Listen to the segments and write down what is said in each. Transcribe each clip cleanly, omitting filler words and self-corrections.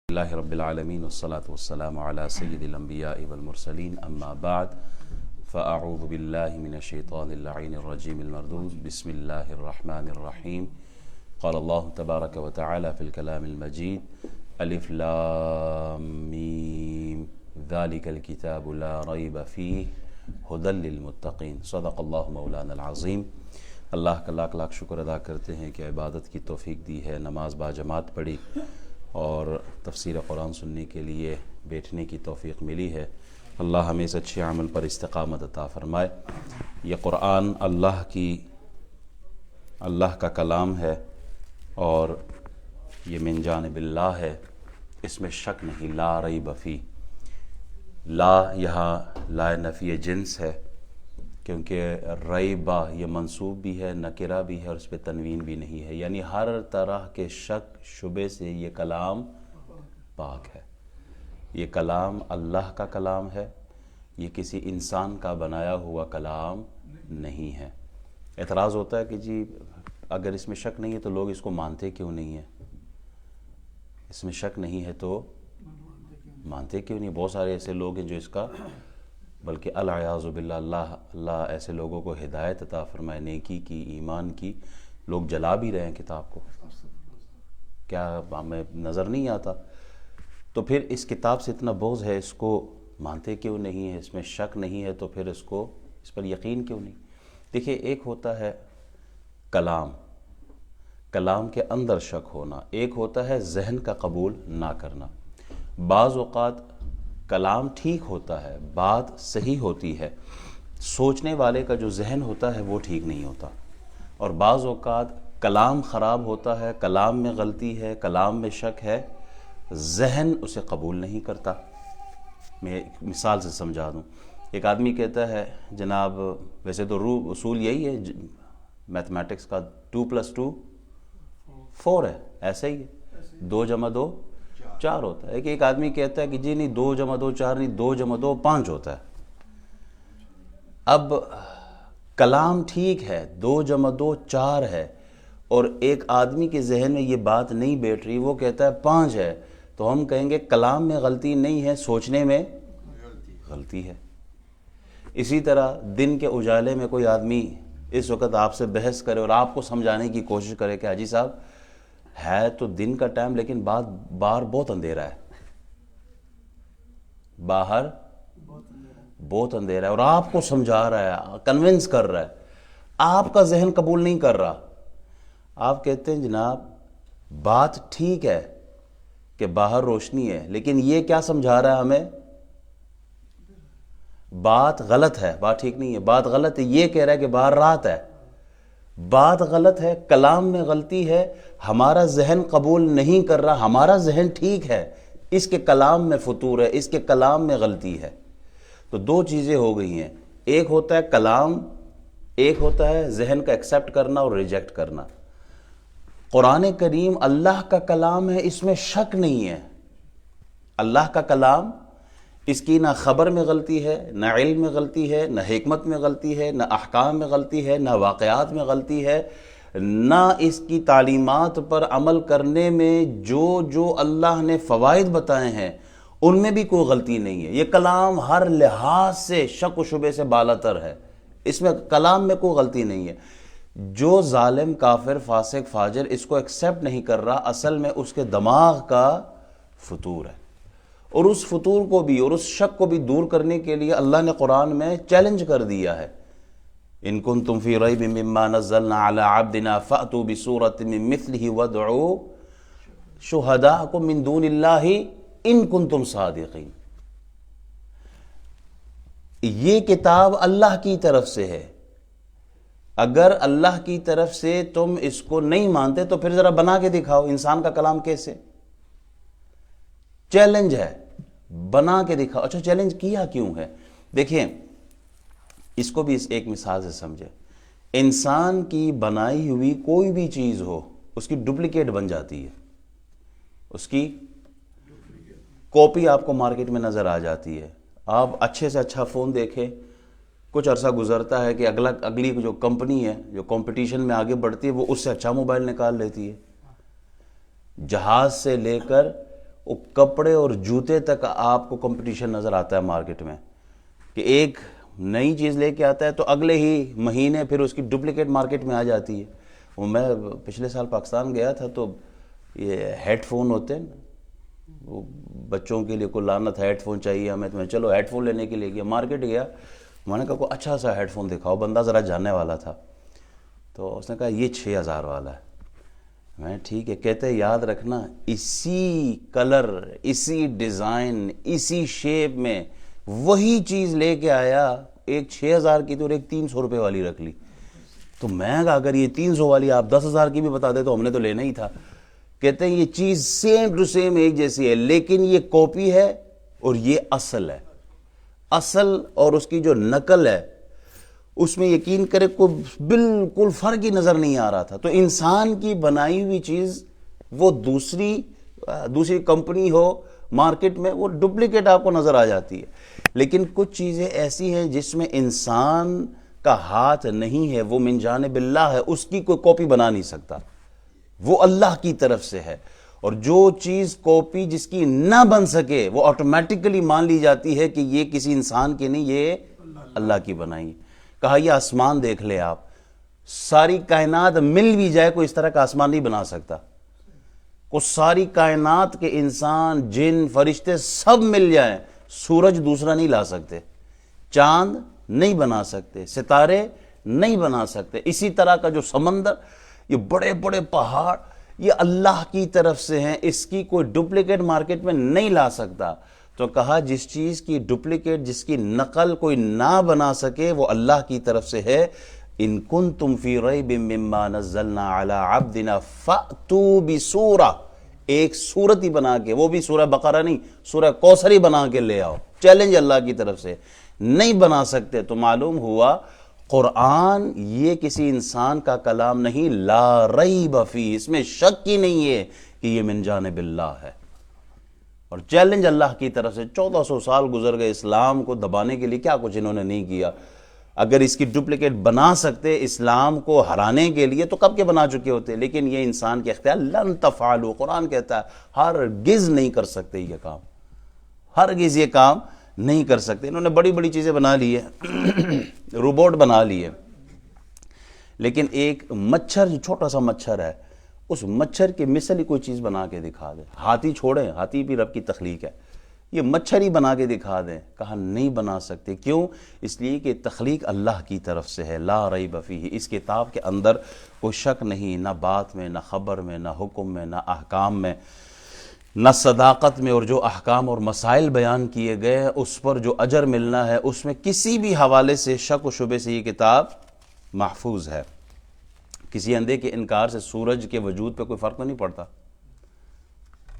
اللہ رب العالمین والصلاة والسلام علی سید الانبیاء والمرسلین اما بعد فاعوذ باللہ من الشیطان اللعین الرجیم المردود بسم اللہ الرحمن الرحیم قال اللہ تبارک و تعالی فی الکلام المجید الف لام میم ذالک الکتاب لا ریب فیہ ھدی للمتقین صدق اللہ مولانا العظیم۔ اللہ کا لاکھ لاکھ شکر ادا کرتے ہیں کہ عبادت کی توفیق دی ہے، نماز با جماعت پڑھی اور تفسیر قرآن سننے کے لیے بیٹھنے کی توفیق ملی ہے۔ اللہ ہمیں اس اچھے عمل پر استقامت عطا فرمائے۔ یہ قرآن اللہ کا کلام ہے اور یہ من جانب اللہ ہے، اس میں شک نہیں، لا ریب فیہ۔ لا یہاں لا نفی جنس ہے، کیونکہ ریبہ یہ منصوب بھی ہے، نکرہ بھی ہے اور اس پہ تنوین بھی نہیں ہے، یعنی ہر طرح کے شک شبے سے یہ کلام پاک ہے۔ یہ کلام اللہ کا کلام ہے، یہ کسی انسان کا بنایا ہوا کلام نہیں ہے۔ اعتراض ہوتا ہے کہ جی اگر اس میں شک نہیں ہے تو لوگ اس کو مانتے کیوں نہیں ہیں؟ اس میں شک نہیں ہے تو مانتے کیوں نہیں؟ بہت سارے ایسے لوگ ہیں جو اس کا بلکہ العیاذ باللہ اللہ ایسے لوگوں کو ہدایت عطا فرمائے، نیکی کی، ایمان کی، لوگ جلا بھی رہے ہیں کتاب کو، کیا ہمیں نظر نہیں آتا؟ تو پھر اس کتاب سے اتنا بغض ہے، اس کو مانتے کیوں نہیں ہے؟ اس میں شک نہیں ہے تو پھر اس پر یقین کیوں نہیں؟ دیکھیے، ایک ہوتا ہے کلام کے اندر شک ہونا، ایک ہوتا ہے ذہن کا قبول نہ کرنا۔ بعض اوقات کلام ٹھیک ہوتا ہے، بات صحیح ہوتی ہے، سوچنے والے کا جو ذہن ہوتا ہے وہ ٹھیک نہیں ہوتا، اور بعض اوقات کلام خراب ہوتا ہے، کلام میں غلطی ہے، کلام میں شک ہے، ذہن اسے قبول نہیں کرتا۔ میں ایک مثال سے سمجھا دوں۔ ایک آدمی کہتا ہے جناب ویسے تو اصول یہی ہے میتھمیٹکس کا، 2+2 4 ہے، ایسا ہی ہے، 2+2 4 ہوتا ہے۔ ایک آدمی کہتا ہے کہ جی نہیں 2+2 4 نہیں، 2+2 5 ہوتا ہے۔ اب کلام ٹھیک ہے، 2+2 4 ہے، اور ایک آدمی کے ذہن میں یہ بات نہیں بیٹھ رہی، وہ کہتا ہے 5 ہے، تو ہم کہیں گے کلام میں غلطی نہیں ہے، سوچنے میں غلطی ہے۔ اسی طرح دن کے اجالے میں کوئی آدمی اس وقت آپ سے بحث کرے اور آپ کو سمجھانے کی کوشش کرے کہ حاجی صاحب ہے تو دن کا ٹائم لیکن باہر بہت اندھیرا ہے، باہر بہت اندھیرا ہے، اور آپ کو سمجھا رہا ہے، کنونس کر رہا ہے، آپ کا ذہن قبول نہیں کر رہا۔ آپ کہتے ہیں جناب بات ٹھیک ہے کہ باہر روشنی ہے، لیکن یہ کیا سمجھا رہا ہے ہمیں؟ بات غلط ہے، بات ٹھیک نہیں ہے، بات غلط ہے، یہ کہہ رہا ہے کہ باہر رات ہے۔ بات غلط ہے، کلام میں غلطی ہے، ہمارا ذہن قبول نہیں کر رہا، ہمارا ذہن ٹھیک ہے، اس کے کلام میں فطور ہے، اس کے کلام میں غلطی ہے۔ تو دو چیزیں ہو گئی ہیں، ایک ہوتا ہے کلام، ایک ہوتا ہے ذہن کا ایکسیپٹ کرنا اور ریجیکٹ کرنا۔ قرآن کریم اللہ کا کلام ہے، اس میں شک نہیں ہے، اللہ کا کلام، اس کی نہ خبر میں غلطی ہے، نہ علم میں غلطی ہے، نہ حکمت میں غلطی ہے، نہ احکام میں غلطی ہے، نہ واقعات میں غلطی ہے، نہ اس کی تعلیمات پر عمل کرنے میں جو اللہ نے فوائد بتائے ہیں ان میں بھی کوئی غلطی نہیں ہے۔ یہ کلام ہر لحاظ سے شک و شبے سے بالاتر ہے، اس میں کلام میں کوئی غلطی نہیں ہے۔ جو ظالم، کافر، فاسق، فاجر اس کو ایکسیپٹ نہیں کر رہا، اصل میں اس کے دماغ کا فطور ہے، اور اس فطور کو بھی اور اس شک کو بھی دور کرنے کے لیے اللہ نے قرآن میں چیلنج کر دیا ہے، ان کنتم فی ریب مما نزلنا علی عبدنا فأتوا بسورۃ من مثلہ وادعوا شہداءکم من دون اللہ ان کنتم صادقین۔ یہ کتاب اللہ کی طرف سے ہے، اگر اللہ کی طرف سے تم اس کو نہیں مانتے تو پھر ذرا بنا کے دکھاؤ، انسان کا کلام کیسے؟ چیلنج ہے، بنا کے دکھاؤ۔ اچھا چیلنج کیا کیوں ہے؟ دیکھیں اس کو بھی ایک مثال سے سمجھے۔ انسان کی بنائی ہوئی کوئی بھی چیز ہو، اس کی ڈپلیکیٹ بن جاتی ہے، اس کی کاپی آپ کو مارکیٹ میں نظر آ جاتی ہے۔ آپ اچھے سے اچھا فون دیکھیں، کچھ عرصہ گزرتا ہے کہ اگلی جو کمپنی ہے جو کمپٹیشن میں آگے بڑھتی ہے وہ اس سے اچھا موبائل نکال لیتی ہے۔ جہاز سے لے کر وہ کپڑے اور جوتے تک آپ کو کمپٹیشن نظر آتا ہے مارکیٹ میں، کہ ایک نئی چیز لے کے آتا ہے تو اگلے ہی مہینے پھر اس کی ڈپلیکیٹ مارکیٹ میں آ جاتی ہے۔ وہ میں پچھلے سال پاکستان گیا تھا تو یہ ہیڈ فون ہوتے ہیں نا، وہ بچوں کے لیے کوئی لعنت ہیڈ فون چاہیے ہمیں، تو میں چلو ہیڈ فون لینے کے لیے گیا، مارکیٹ گیا، میں نے کہا کوئی اچھا سا ہیڈ فون دکھاؤ، بندہ ذرا جاننے والا تھا، تو اس نے کہا یہ 6000 والا ہے۔ میں ٹھیک ہے، کہتے یاد رکھنا اسی کلر، اسی ڈیزائن، اسی شیپ میں وہی چیز لے کے آیا، ایک 6000 کی تو اور ایک 300 روپے والی رکھ لی۔ تو میں کہا اگر یہ 300 والی آپ 10,000 کی بھی بتا دے تو ہم نے تو لینا ہی تھا۔ کہتے ہیں یہ چیز سیم ٹو سیم ایک جیسی ہے، لیکن یہ کاپی ہے اور یہ اصل ہے۔ اصل اور اس کی جو نقل ہے اس میں یقین کرے کوئی بالکل فرق ہی نظر نہیں آ رہا تھا۔ تو انسان کی بنائی ہوئی چیز وہ دوسری کمپنی ہو مارکیٹ میں، وہ ڈپلیکیٹ آپ کو نظر آ جاتی ہے۔ لیکن کچھ چیزیں ایسی ہیں جس میں انسان کا ہاتھ نہیں ہے، وہ من جانب اللہ ہے، اس کی کوئی کاپی بنا نہیں سکتا، وہ اللہ کی طرف سے ہے۔ اور جو چیز کاپی جس کی نہ بن سکے وہ آٹومیٹکلی مان لی جاتی ہے کہ یہ کسی انسان کی نہیں، یہ اللہ کی بنائی۔ کہا یہ آسمان دیکھ لے آپ، ساری کائنات مل بھی جائے کوئی اس طرح کا آسمان نہیں بنا سکتا۔ وہ ساری کائنات کے انسان، جن، فرشتے سب مل جائیں، سورج دوسرا نہیں لا سکتے، چاند نہیں بنا سکتے، ستارے نہیں بنا سکتے۔ اسی طرح کا جو سمندر، یہ بڑے بڑے پہاڑ، یہ اللہ کی طرف سے ہیں، اس کی کوئی ڈپلیکیٹ مارکیٹ میں نہیں لا سکتا۔ تو کہا جس چیز کی ڈپلیکیٹ، جس کی نقل کوئی نہ بنا سکے وہ اللہ کی طرف سے ہے۔ ان کنتم فی ریب مما نزلنا علی عبدنا فأتوا بسورہ، ایک سورت ہی بنا کے، وہ بھی سورہ بقرہ نہیں، سورہ کوثر ہی بنا کے لے آؤ، چیلنج اللہ کی طرف سے۔ نہیں بنا سکتے تو معلوم ہوا قرآن یہ کسی انسان کا کلام نہیں، لا ریب فیہ، اس میں شک ہی نہیں ہے کہ یہ من جانب اللہ ہے۔ اور چیلنج اللہ کی طرف سے۔ 1400 سال گزر گئے اسلام کو دبانے کے لیے، کیا کچھ انہوں نے نہیں کیا۔ اگر اس کی ڈپلیکیٹ بنا سکتے اسلام کو ہرانے کے لیے تو کب کے بنا چکے ہوتے، لیکن یہ انسان کے اختیار، لن تفعلوا، قرآن کہتا ہے ہرگز نہیں کر سکتے یہ کام، ہرگز یہ کام نہیں کر سکتے۔ انہوں نے بڑی بڑی چیزیں بنا لی ہے، روبوٹ بنا لی ہے، لیکن ایک مچھر، جو چھوٹا سا مچھر ہے، اس مچھر کے مثل ہی کوئی چیز بنا کے دکھا دیں۔ ہاتھی چھوڑیں، ہاتھی بھی رب کی تخلیق ہے، یہ مچھر ہی بنا کے دکھا دیں، کہا نہیں بنا سکتے۔ کیوں؟ اس لیے کہ تخلیق اللہ کی طرف سے ہے، لا ریب فیہ، اس کتاب کے اندر کوئی شک نہیں، نہ بات میں، نہ خبر میں، نہ حکم میں، نہ احکام میں، نہ صداقت میں، اور جو احکام اور مسائل بیان کیے گئے اس پر جو اجر ملنا ہے، اس میں کسی بھی حوالے سے شک و شبے سے یہ کتاب محفوظ ہے۔ کسی اندھے کے انکار سے سورج کے وجود پہ کوئی فرق نہیں پڑتا۔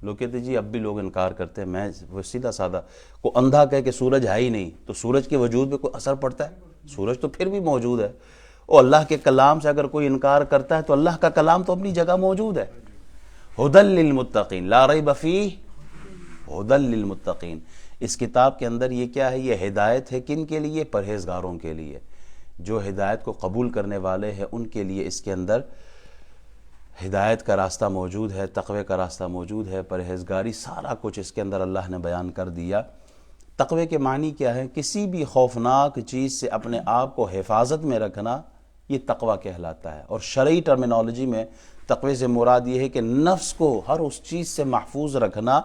لوگ کہتے جی اب بھی لوگ انکار کرتے ہیں، میں وہ سیدھا سادہ، کو اندھا کہے کہ سورج ہے ہی نہیں تو سورج کے وجود پہ کوئی اثر پڑتا ہے؟ سورج تو پھر بھی موجود ہے۔ اور اللہ کے کلام سے اگر کوئی انکار کرتا ہے تو اللہ کا کلام تو اپنی جگہ موجود ہے۔ ہدی للمتقین، لا ریب فیہ ہدی للمتقین۔ اس کتاب کے اندر یہ کیا ہے؟ یہ ہدایت ہے کن کے لیے؟ پرہیزگاروں کے لیے، جو ہدایت کو قبول کرنے والے ہیں ان کے لیے اس کے اندر ہدایت کا راستہ موجود ہے، تقوی کا راستہ موجود ہے، پرہیزگاری، سارا کچھ اس کے اندر اللہ نے بیان کر دیا۔ تقوی کے معنی کیا ہے؟ کسی بھی خوفناک چیز سے اپنے آپ کو حفاظت میں رکھنا، یہ تقوی کہلاتا ہے۔ اور شرعی ٹرمینالوجی میں تقوی سے مراد یہ ہے کہ نفس کو ہر اس چیز سے محفوظ رکھنا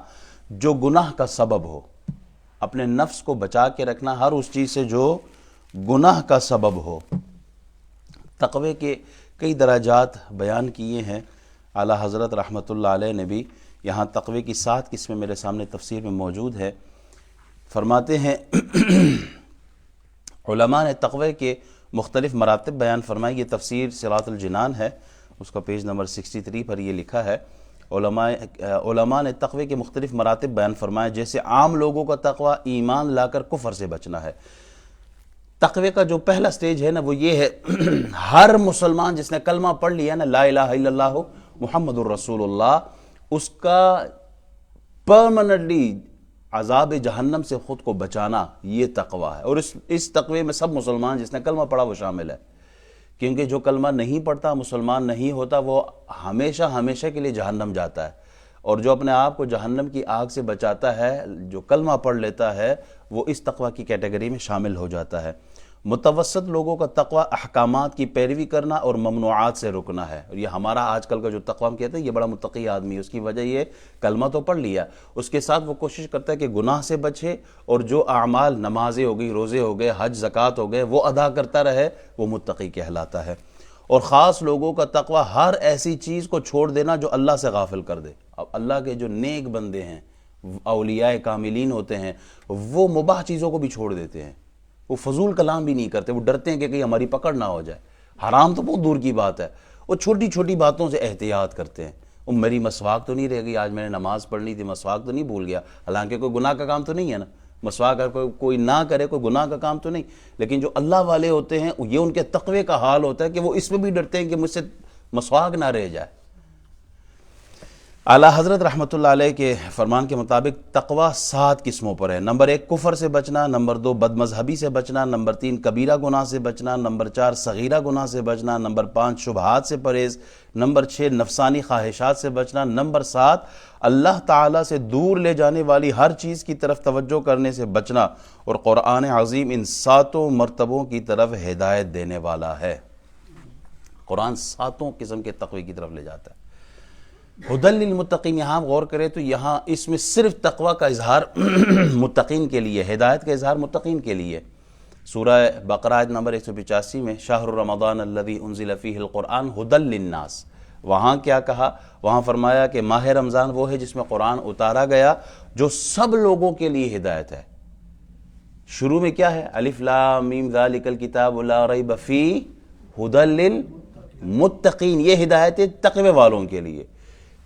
جو گناہ کا سبب ہو، اپنے نفس کو بچا کے رکھنا ہر اس چیز سے جو گناہ کا سبب ہو۔ تقوی کے کئی درجات بیان کیے ہیں اعلیٰ حضرت رحمۃ اللہ علیہ نے بھی۔ یہاں تقوی کی 7 قسمیں میرے سامنے تفسیر میں موجود ہے۔ فرماتے ہیں علماء نے تقوی کے مختلف مراتب بیان فرمائی۔ یہ تفسیر صراط الجنان ہے، اس کا پیج نمبر 63 پر یہ لکھا ہے۔ علماء نے تقوی کے مختلف مراتب بیان فرمائے، جیسے عام لوگوں کا تقوی ایمان لا کر کفر سے بچنا ہے۔ تقوی کا جو پہلا سٹیج ہے نا وہ یہ ہے، ہر مسلمان جس نے کلمہ پڑھ لیا نا، لا الہ الا اللہ محمد الرسول اللہ، اس کا پرماننٹلی عذاب جہنم سے خود کو بچانا، یہ تقوی ہے۔ اور اس تقوی میں سب مسلمان جس نے کلمہ پڑھا وہ شامل ہے، کیونکہ جو کلمہ نہیں پڑھتا، مسلمان نہیں ہوتا، وہ ہمیشہ ہمیشہ کے لیے جہنم جاتا ہے۔ اور جو اپنے آپ کو جہنم کی آگ سے بچاتا ہے، جو کلمہ پڑھ لیتا ہے، وہ اس تقوی کی کیٹیگری میں شامل ہو جاتا ہے۔ متوسط لوگوں کا تقوی احکامات کی پیروی کرنا اور ممنوعات سے رکنا ہے، اور یہ ہمارا آج کل کا جو تقوی ہم کہتے ہیں یہ بڑا متقی آدمی ہے، اس کی وجہ یہ کلمہ تو پڑھ لیا، اس کے ساتھ وہ کوشش کرتا ہے کہ گناہ سے بچے، اور جو اعمال نمازیں ہو گئی، روزے ہو گئے، حج زکوٰۃ ہو گئے، وہ ادا کرتا رہے، وہ متقی کہلاتا ہے۔ اور خاص لوگوں کا تقوی ہر ایسی چیز کو چھوڑ دینا جو اللہ سے غافل کر دے۔ اب اللہ کے جو نیک بندے ہیں، اولیاء کاملین ہوتے ہیں، وہ مباح چیزوں کو بھی چھوڑ دیتے ہیں، وہ فضول کلام بھی نہیں کرتے، وہ ڈرتے ہیں کہ کہیں ہماری پکڑ نہ ہو جائے، حرام تو بہت دور کی بات ہے، وہ چھوٹی چھوٹی باتوں سے احتیاط کرتے ہیں۔ وہ میری مسواک تو نہیں رہ گئی، آج میں نے نماز پڑھنی تھی، مسواک تو نہیں بھول گیا، حالانکہ کوئی گناہ کا کام تو نہیں ہے نا، مسواک اگر کوئی نہ کرے کوئی گناہ کا کام تو نہیں، لیکن جو اللہ والے ہوتے ہیں یہ ان کے تقوی کا حال ہوتا ہے کہ وہ اس میں بھی ڈرتے ہیں کہ مجھ سے مسواک نہ رہ جائے۔ اعلیٰ حضرت رحمۃ اللہ علیہ کے فرمان کے مطابق تقوی 7 قسموں پر ہے۔ نمبر 1 کفر سے بچنا، نمبر 2 بد مذہبی سے بچنا، نمبر 3 کبیرہ گناہ سے بچنا، نمبر 4 صغیرہ گناہ سے بچنا، نمبر 5 شبہات سے پرہیز، نمبر 6 نفسانی خواہشات سے بچنا، نمبر 7 اللہ تعالیٰ سے دور لے جانے والی ہر چیز کی طرف توجہ کرنے سے بچنا، اور قرآن عظیم ان 7 مرتبوں کی طرف ہدایت دینے والا ہے۔ قرآن 7 قسم کے تقوی کی طرف لے جاتا ہے۔ ہدی للمتقین، یہاں آپ غور کریں تو یہاں اس میں صرف تقوی کا اظہار متقین کے لیے، ہدایت کا اظہار متقین کے لیے۔ سورہ بقرہ آیت نمبر 185 میں شہر رمضان الذی انزل فیہ القرآن ہدی للناس، وہاں کیا کہا؟ وہاں فرمایا کہ ماہ رمضان وہ ہے جس میں قرآن اتارا گیا جو سب لوگوں کے لیے ہدایت ہے۔ شروع میں کیا ہے؟ الف لام میم ذالک الکتاب لا ریب فیہ ہدی للمتقین، یہ ہدایت ہے تقوی والوں کے لیے۔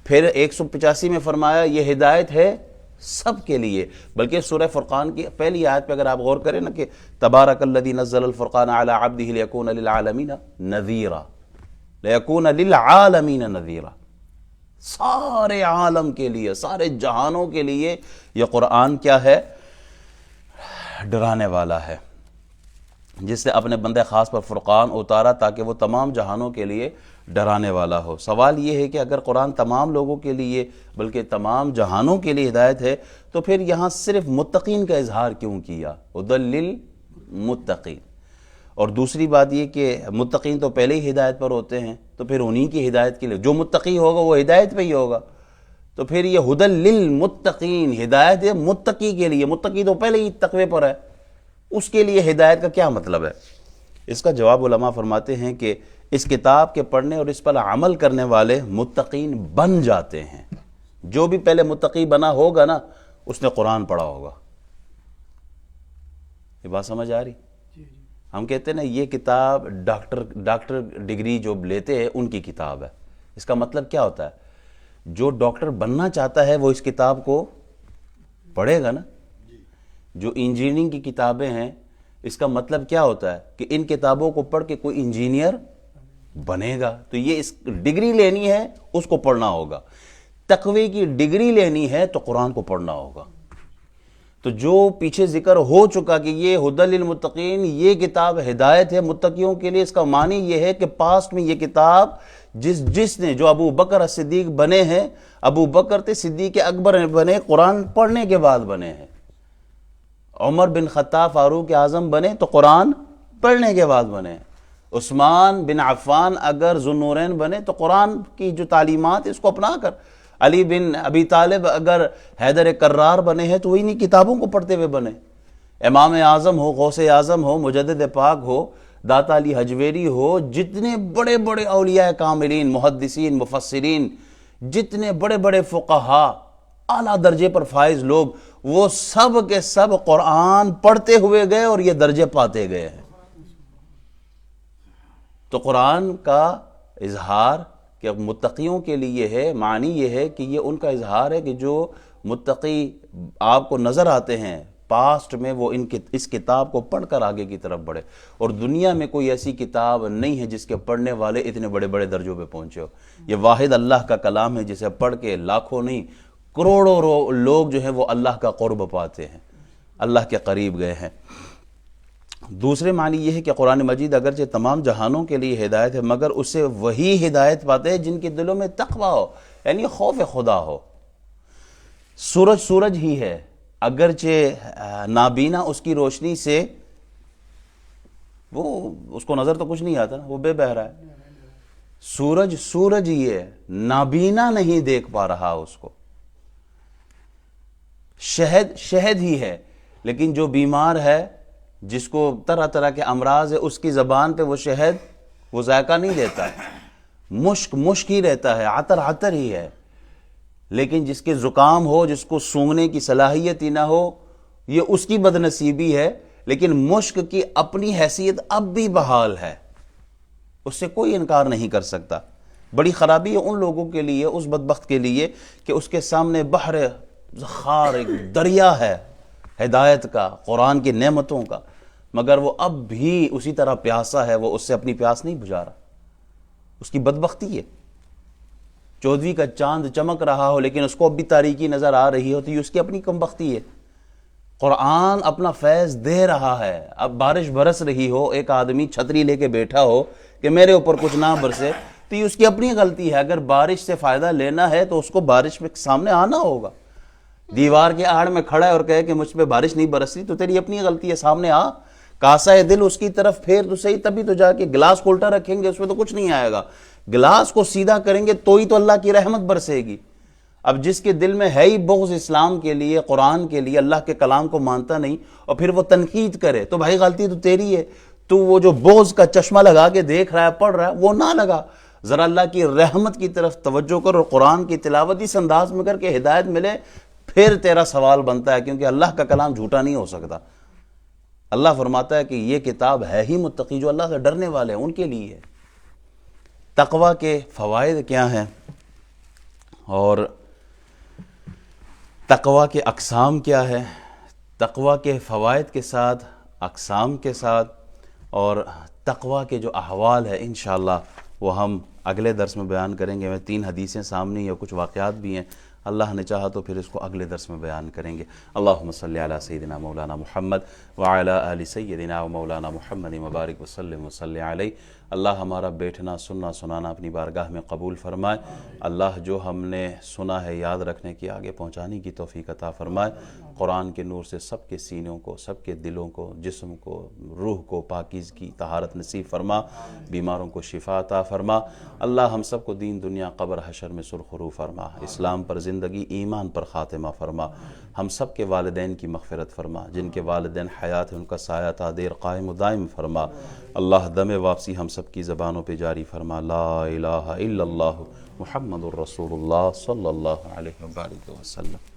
پھر 185 میں فرمایا یہ ہدایت ہے سب کے لیے، بلکہ سورہ فرقان کی پہلی آیت پہ اگر آپ غور کریں نا کہ تبارک الذی نزل الفرقان علی عبدہ لیکون للعالمین نذیرا، لیکون للعالمین نذیرا، سارے عالم کے لیے، سارے جہانوں کے لیے یہ قرآن کیا ہے؟ ڈرانے والا ہے، جس نے اپنے بندے خاص پر فرقان اتارا تاکہ وہ تمام جہانوں کے لیے ڈرانے والا ہو۔ سوال یہ ہے کہ اگر قرآن تمام لوگوں کے لیے بلکہ تمام جہانوں کے لیے ہدایت ہے تو پھر یہاں صرف متقین کا اظہار کیوں کیا؟ ہدی للمتقین۔ اور دوسری بات یہ کہ متقین تو پہلے ہی ہدایت پر ہوتے ہیں، تو پھر انہی کی ہدایت کے لیے جو متقی ہوگا وہ ہدایت پہ ہی ہوگا، تو پھر یہ ہدی للمتقین، ہدایت ہے متقی کے لیے، متقی تو پہلے ہی تقوی پر ہے، اس کے لیے ہدایت کا کیا مطلب ہے؟ اس کا جواب علماء فرماتے ہیں کہ اس کتاب کے پڑھنے اور اس پر عمل کرنے والے متقین بن جاتے ہیں۔ جو بھی پہلے متقی بنا ہوگا نا اس نے قرآن پڑھا ہوگا۔ یہ بات سمجھ آ رہی؟ ہم کہتے ہیں نا یہ کتاب ڈاکٹر ڈگری جو لیتے ہیں ان کی کتاب ہے، اس کا مطلب کیا ہوتا ہے؟ جو ڈاکٹر بننا چاہتا ہے وہ اس کتاب کو پڑھے گا نا۔ جو انجینئرنگ کی کتابیں ہیں اس کا مطلب کیا ہوتا ہے کہ ان کتابوں کو پڑھ کے کوئی انجینئر بنے گا، تو یہ اس ڈگری لینی ہے اس کو پڑھنا ہوگا۔ تقوی کی ڈگری لینی ہے تو قرآن کو پڑھنا ہوگا۔ تو جو پیچھے ذکر ہو چکا کہ یہ ہدی للمتقین، یہ کتاب ہدایت ہے متقیوں کے لیے، اس کا معنی یہ ہے کہ پاسٹ میں یہ کتاب جس نے جو ابو بکر صدیق بنے ہیں، ابو بکر تھے صدیق اکبر بنے قرآن پڑھنے کے بعد بنے ہیں، عمر بن خطاب فاروق اعظم بنے تو قرآن پڑھنے کے بعد بنے، عثمان بن عفان اگر ذو النورین بنے تو قرآن کی جو تعلیمات اس کو اپنا کر، علی بن ابی طالب اگر حیدر کرار بنے ہیں تو وہ انہی کتابوں کو پڑھتے ہوئے بنے، امام اعظم ہو، غوث اعظم ہو، مجدد پاک ہو، داتا علی حجویری ہو، جتنے بڑے بڑے اولیاء کاملین، محدثین، مفسرین، جتنے بڑے بڑے فقہا، اعلیٰ درجے پر فائز لوگ، وہ سب کے سب قرآن پڑھتے ہوئے گئے اور یہ درجے پاتے گئے ہیں۔ تو قرآن کا اظہار کہ متقیوں کے لیے ہے، معنی یہ ہے کہ یہ ان کا اظہار ہے کہ جو متقی آپ کو نظر آتے ہیں پاسٹ میں، وہ اس کتاب کو پڑھ کر آگے کی طرف بڑھے، اور دنیا میں کوئی ایسی کتاب نہیں ہے جس کے پڑھنے والے اتنے بڑے بڑے درجوں پہ پہنچے ہو۔ یہ واحد اللہ کا کلام ہے جسے پڑھ کے لاکھوں نہیں کروڑوں لوگ جو ہیں وہ اللہ کا قرب پاتے ہیں، اللہ کے قریب گئے ہیں۔ دوسرے معنی یہ ہے کہ قرآن مجید اگرچہ تمام جہانوں کے لیے ہدایت ہے، مگر اسے وہی ہدایت پاتے ہیں جن کے دلوں میں تقوی ہو، یعنی خوف خدا ہو۔ سورج سورج ہی ہے، اگرچہ نابینا اس کی روشنی سے وہ اس کو نظر تو کچھ نہیں آتا نا، وہ بے بہرا ہے. سورج سورج ہی ہے، نابینا نہیں دیکھ پا رہا اس کو. شہد شہد ہی ہے، لیکن جو بیمار ہے، جس کو طرح طرح کے امراض ہے، اس کی زبان پہ وہ شہد وہ ذائقہ نہیں دیتا ہے، مشک مشک ہی رہتا ہے، عطر عطر ہی ہے. لیکن جس کے زکام ہو، جس کو سونگنے کی صلاحیت ہی نہ ہو، یہ اس کی بد نصیبی ہے. لیکن مشک کی اپنی حیثیت اب بھی بحال ہے، اس سے کوئی انکار نہیں کر سکتا. بڑی خرابی ہے ان لوگوں کے لیے، اس بدبخت کے لیے کہ اس کے سامنے بحر ذخار، ایک دریا ہے ہدایت کا، قرآن کی نعمتوں کا، مگر وہ اب بھی اسی طرح پیاسا ہے، وہ اس سے اپنی پیاس نہیں بجھا رہا. اس کی بدبختی ہے. 14ویں کا چاند چمک رہا ہو لیکن اس کو اب بھی تاریکی نظر آ رہی ہو، تو یہ اس کی اپنی کم بختی ہے. قرآن اپنا فیض دے رہا ہے، اب بارش برس رہی ہو، ایک آدمی چھتری لے کے بیٹھا ہو کہ میرے اوپر کچھ نہ برسے، تو یہ اس کی اپنی غلطی ہے. اگر بارش سے فائدہ لینا ہے تو اس کو بارش میں سامنے آنا ہوگا. دیوار کے آڑ میں کھڑا ہے اور کہے کہ مجھ پہ بارش نہیں برس رہی، تو تیری اپنی غلطی ہے، سامنے آ، کاسا دل اس کی طرف پھیر تو صحیح، تبھی تو جا کے گلاس کو الٹا رکھیں گے اس میں تو کچھ نہیں آئے گا. گلاس کو سیدھا کریں گے تو ہی تو اللہ کی رحمت برسے گی. اب جس کے دل میں ہے ہی بغض اسلام کے لیے، قرآن کے لیے، اللہ کے کلام کو مانتا نہیں، اور پھر وہ تنقید کرے، تو بھائی غلطی تو تیری ہے. تو وہ جو بغض کا چشمہ لگا کے دیکھ رہا ہے، پڑھ رہا ہے، وہ نہ لگا. ذرا اللہ کی رحمت کی طرف توجہ کر اور قرآن کی تلاوت اس انداز میں کر کے ہدایت ملے، پھر تیرا سوال بنتا ہے، کیونکہ اللہ کا کلام جھوٹا نہیں ہو سکتا. اللہ فرماتا ہے کہ یہ کتاب ہے ہی متقی، جو اللہ سے ڈرنے والے ہیں ان کے لیے ہے. تقوی کے فوائد کیا ہیں اور تقوی کے اقسام کیا ہے؟ تقوی کے فوائد کے ساتھ، اقسام کے ساتھ، اور تقوی کے جو احوال ہے انشاءاللہ وہ ہم اگلے درس میں بیان کریں گے. میں 3 حدیثیں سامنے یا کچھ واقعات بھی ہیں، اللہ نے چاہا تو پھر اس کو اگلے درس میں بیان کریں گے. اللہم صلی علی سیدنا مولانا محمد وعلی آل سیدنا و مولانا محمد مبارک وسلم وصلی علیہ. اللہ ہمارا بیٹھنا، سننا، سنانا اپنی بارگاہ میں قبول فرمائے. اللہ جو ہم نے سنا ہے یاد رکھنے کی، آگے پہنچانے کی توفیق عطا فرمائے. قرآن کے نور سے سب کے سینوں کو، سب کے دلوں کو، جسم کو، روح کو پاکیزگی طہارت نصیب فرما. بیماروں کو شفا عطا فرما. اللہ ہم سب کو دین دنیا قبر حشر میں سرخرو فرما. اسلام پر زندگی، ایمان پر خاتمہ فرما. ہم سب کے والدین کی مغفرت فرما. جن کے والدین حیات ہیں ان کا سایہ تا دیر قائم و دائم فرما. اللہ دم واپسی ہم سب کی زبانوں پہ جاری فرما. لا الہ الا اللہ محمد الرسول اللہ صلی اللہ علیہ وآلہ وسلم.